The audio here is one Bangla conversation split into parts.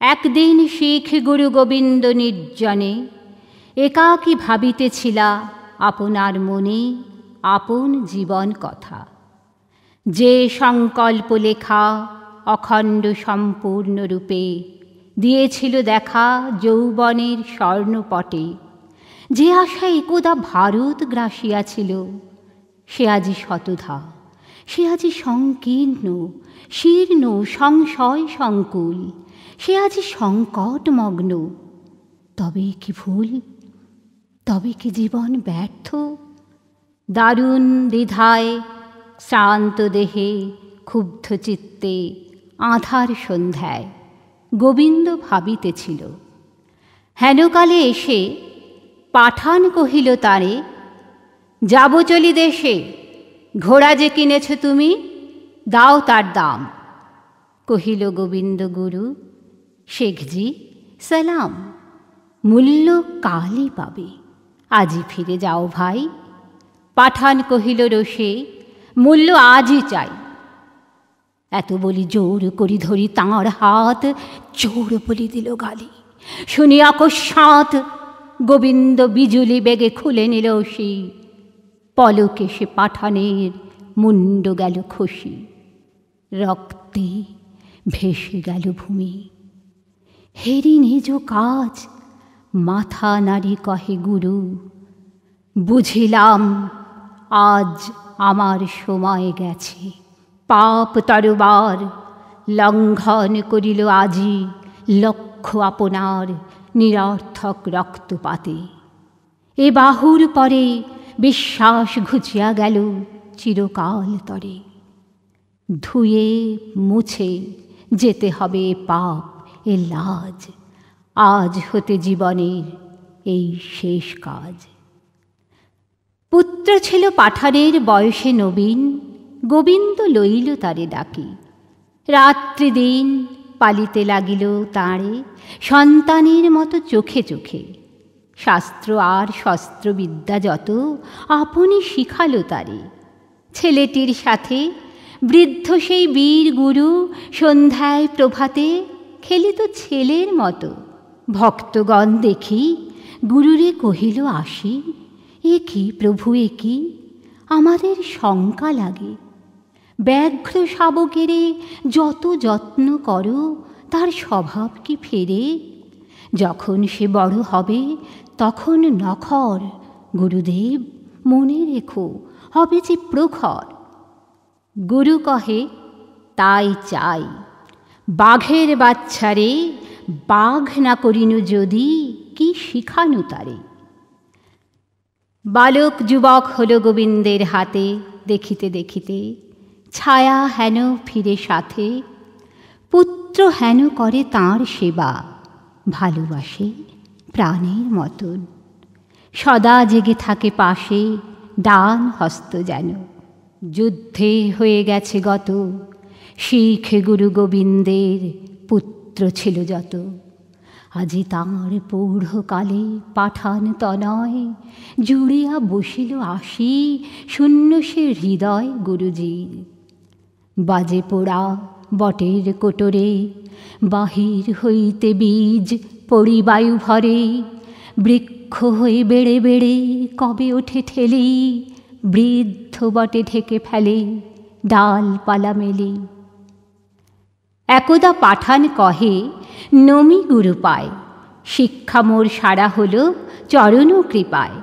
একদিন শিখ গুরু গোবিন্দ নির্জনে একাকী ভাবিতেছিলা আপনার মনে আপন জীবন কথা। যে সংকল্প লেখা অখণ্ড সম্পূর্ণরূপে দিয়েছিল দেখা যৌবনের স্বর্ণপটে, যে আশা একদা ভারত গ্রাসিয়াছিল, সে আজি শতধা, সে আজি সংকীর্ণ শীর্ণ সংশয় সংকুল, সে আজি সংকটমগ্ন। তবে কি ভুল, তবে কি জীবন ব্যর্থ? দারুণ দ্বিধায় শ্রান্ত দেহে ক্ষুব্ধ চিত্তে আঁধার সন্ধ্যায় গোবিন্দ ভাবিতেছিল। হেনকালে এসে পাঠান কহিল তারে, যাব চলি দেশে, ঘোড়া যে কিনেছ তুমি, দাও তার দাম। কহিল গোবিন্দ গুরু, শেখজি সালাম, মূল্য কালই পাবে, আজই ফিরে যাও ভাই। পাঠান কহিল রোষে, মূল্য আজই চাই। এত বলি জোর করি ধরি তাঁর হাত, জোর বলি দিল গালি। শুনি অকস্মাৎ গোবিন্দ বিজুলি বেগে খুলে নিল সি, পলকে সে পাঠানের মুন্ড গেল খসি, রক্তে ভেসে গেল ভূমি। হেরি নিজ কাজ মাথা নাড়ি কহে গুরু, বুঝিলাম আজ আমার সময় গেছে। পাপ তরবার লঙ্ঘন করিল আজি, লক্ষ্য আপনার নিরর্থক রক্তপাতে। এ বাহুর পরে বিশ্বাস ঘুচিয়া গেল চিরকাল তরে। ধুয়ে মুছে যেতে হবে পাপ এ লাজ, আজ হতে জীবনের এই শেষ কাজ। পুত্র ছিল পাঠানের বয়সে নবীন, গোবিন্দ লইল তারে ডাকি। রাত্রি দিন পালিতে লাগিল তাঁরে সন্তানের মতো চোখে চোখে। শাস্ত্র আর শস্ত্রবিদ্যা যত আপনি শিখালো তারে। ছেলেটির সাথে বৃদ্ধ সেই বীর গুরু সন্ধ্যায় প্রভাতে খেলিত ছেলের মতো। ভক্তগণ দেখি গুরুরে কহিল আসি, এ কি প্রভু, এ কি? আমাদের শঙ্কা লাগে। ব্যাঘ্র শাবকেরে যত যত্ন করো, তার স্বভাব কি ফেরে? যখন সে বড় হবে তখন নখর, গুরুদেব মনে রেখো হবে যে প্রখর। গুরু কহে, তাই চাই। বাঘের বাচ্চারে বাঘ না করিনু যদি, কি শিখানু তারে? বালক যুবক হল গোবিন্দের হাতে, দেখিতে দেখিতে ছায়া হেন ফিরে সাথে। পুত্র হেন করে তাঁর সেবা, ভালোবাসে প্রাণের মতন। সদা জেগে থাকে পাশে, ডান হস্ত যেন। যুদ্ধে হয়ে গেছে গত, শিখ গুরু গোবিন্দের পুত্র ছিল যত। আজি তাঁর পৌঢ়কালে পাঠান তনয়, জুড়িয়া বসিল আসি শূন্য সে হৃদয় গুরুজির। বাজে পোড়া বটের কোটরে, বাহির হইতে বীজ পড়ি বায়ু ভরে। বৃক্ষ হয়ে বেড়ে বেড়ে কবে ওঠে ঠেলি, বৃদ্ধ বটে ঢেকে ফেলে ডালপালা মেলি। একদা পাঠান কহে, নমি গুরু পায়, শিক্ষা মোর সারা হল চরণ কৃপায়।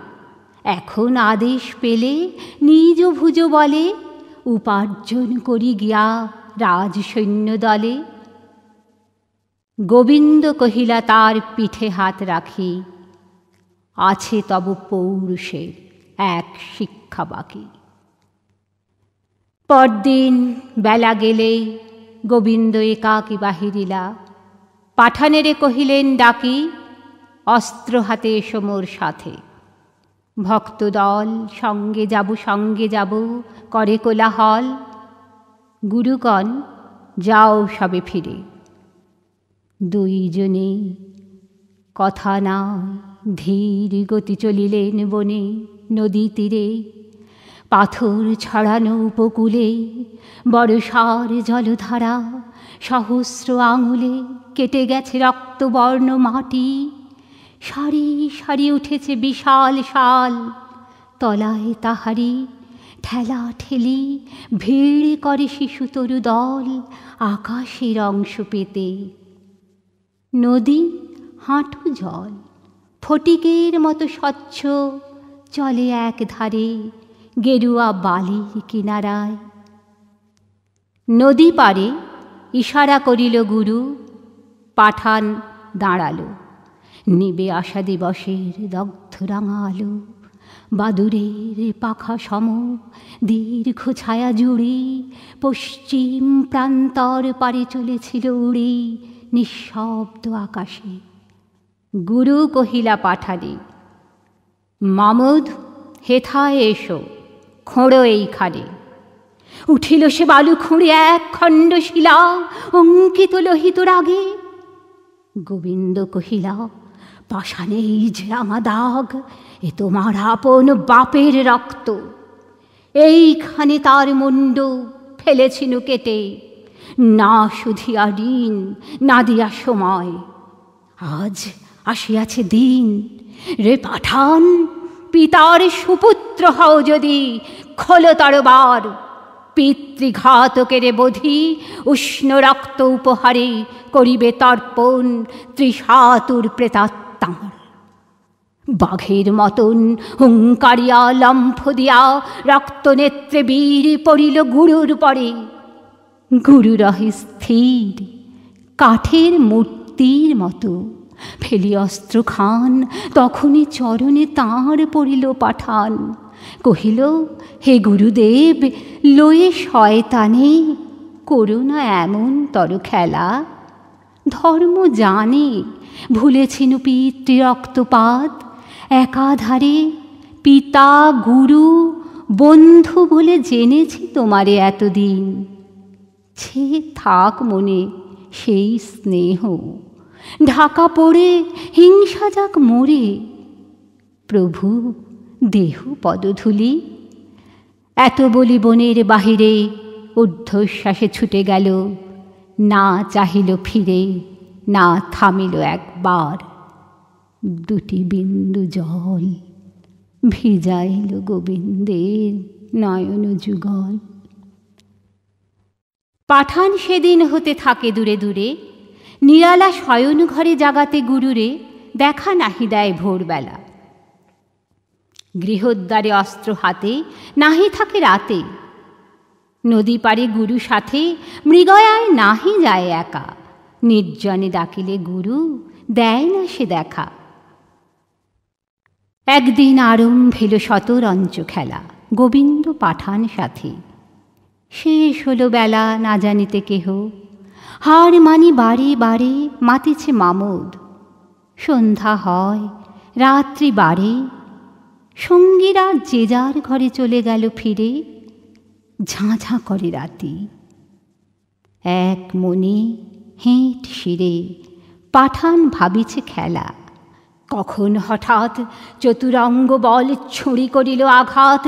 এখন আদেশ পেলে নিজ ভুজ বলে, উপার্জন করি গিয়া রাজ সৈন্য দলে। গোবিন্দ কহিলা তার পিঠে হাত রাখি, আছে তব পৌরুষের এক শিক্ষা বাকি। পরদিন বেলা গেলে গোবিন্দ একাকী বাহিরিলা। পাঠানেরে কহিলেন ডাকি, অস্ত্র হাতে এসো মোর সাথে। ভক্তদল সঙ্গে যাব করে কোলাহল। গুরুগণ যাও সবে ফিরে। দুইজনে কথা নাই ধীর গতি চলিলেন বনে নদী তীরে। পাথর ছড়ানো উপকূলে বড়সার জলধারা সহস্র আঙুলে কেটে গেছে রক্তবর্ণ মাটি, সারি সারি উঠেছে বিশাল শাল, তলায় তাহারি ঠেলা ঠেলি ভিড় করে শিশু তরু দল আকাশের অংশ পেতে। নদী হাঁটু জল, ফটিকের মতো স্বচ্ছ চলে এক ধারে গেরুয়া বালির কিনারায়। নদী পারে ইশারা করিল গুরু, পাঠান দাঁড়ালো, নিবে আশা দিবসের দগ্ধ রাঙা আলো, বাদুরের পাখা সম দীর্ঘ ছায়া জুড়ে পশ্চিম প্রান্তর পারে চলেছিল উড়ে নিঃশব্দ আকাশে। গুরু কহিলা পাঠালে, মামুদ হেথায় এসো, খোঁড়ো এইখানে। উঠিল সে বালু খুঁড়ে এক খণ্ড শিলা, অঙ্কিত লোহিত রাগে। গোবিন্দ কহিলা, পাষাণেই যে রাঙা দাগ, এ তোমার আপন বাপের রক্ত। এইখানে তার মুণ্ড ফেলেছিনু কেটে, না শুধিয়া ঋণ না দিয়া সময়। আজ আসিয়াছে দিন, রে পাঠান, পিতার সুপুত্র হও যদি, খোলো তরবার। পিতৃঘাতকেরে বোধি উষ্ণ রক্ত উপহারে করিবে তর্পণ ত্রিশাতুর প্রেতাত্মার। বাঘের মতন হুঙ্কারিয়া লম্ফ দিয়া রক্ত নেত্রে বীর পড়িল গুরুর পরে। গুরু রহে স্থির কাঠের মূর্তির মতো, ফেলি অস্ত্র খান তখনই চরণে তাঁর পড়িল পাঠান। কহিল, হে গুরুদেব, লয়ে শয়তানে করো না এমন তর খেলা। ধর্ম জানে ভুলেছিনু পিতৃ রক্তপাত, একাধারে পিতা গুরু বন্ধু বলে জেনেছি তোমারে এতদিন। ছে থাক মনে সেই স্নেহ, ঢাকা পড়ে হিংসা যাক মরে। প্রভু দেহ পদধূলি। এত বলি বনের বাহিরে ঊর্ধ্বশ্বাসে ছুটে গেল, না চাহিল ফিরে, না থামিল একবার। দুটি বিন্দু জল ভিজাইল গোবিন্দের নয়ন যুগল। পাঠান সেদিন হতে থাকে দূরে দূরে, নিরালা শয়ন ঘরে জাগাতে গুরুরে দেখা নাহি দেয় ভোরবেলা। গৃহদ্বারে অস্ত্র হাতে নাহি থাকে রাতে, নদী পারে গুরু সাথে মৃগয়ায় নাহি যায় একা। নির্জনে ডাকিলে গুরু দেয় না সে দেখা। একদিন আরম্ভিল শতরঞ্চ খেলা, গোবিন্দ পাঠান সাথে। শেষ হলো বেলা না জানিতে কেহ, হার মানি বারে বারে মাতিছে মামুদ। সন্ধ্যা হয় রাত্রি বাড়ে, সঙ্গীরা যে যার ঘরে চলে গেল ফিরে। ঝাঁ ঝাঁ করে রাতি, এক মনে হেঁট শিরে পাঠান ভাবিছে খেলা। কখন হঠাৎ চতুরঙ্গ বল ছুরি করিল আঘাত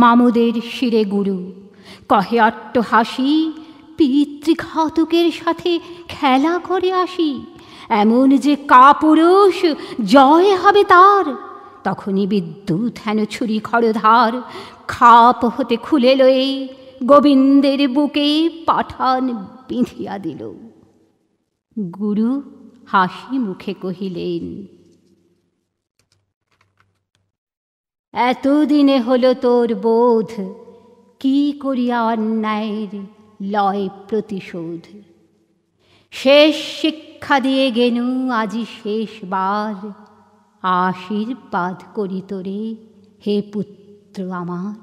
মামুদের শিরে। গুরু কহে অট্ট হাসি, পিতৃঘাতকের সাথে খেলা করে আসি। এমন যে কাপুরুষ জয় হবে তার। তখনই বিদ্যুৎ হেন ছুরি খড়ধার খাপ হতে খুলে লয়ে গোবিন্দের বুকে পাঠান বিঁধিয়া দিল। গুরু হাসি মুখে কহিলেন, এতদিনে হলো তোর বোধ, কি করিয়া অন্যায়ের লয় প্রতিশোধ। শেষ শিক্ষা দিয়ে গেনু আজি শেষবার, আশীর্বাদ করি তোরে হে পুত্র আমার।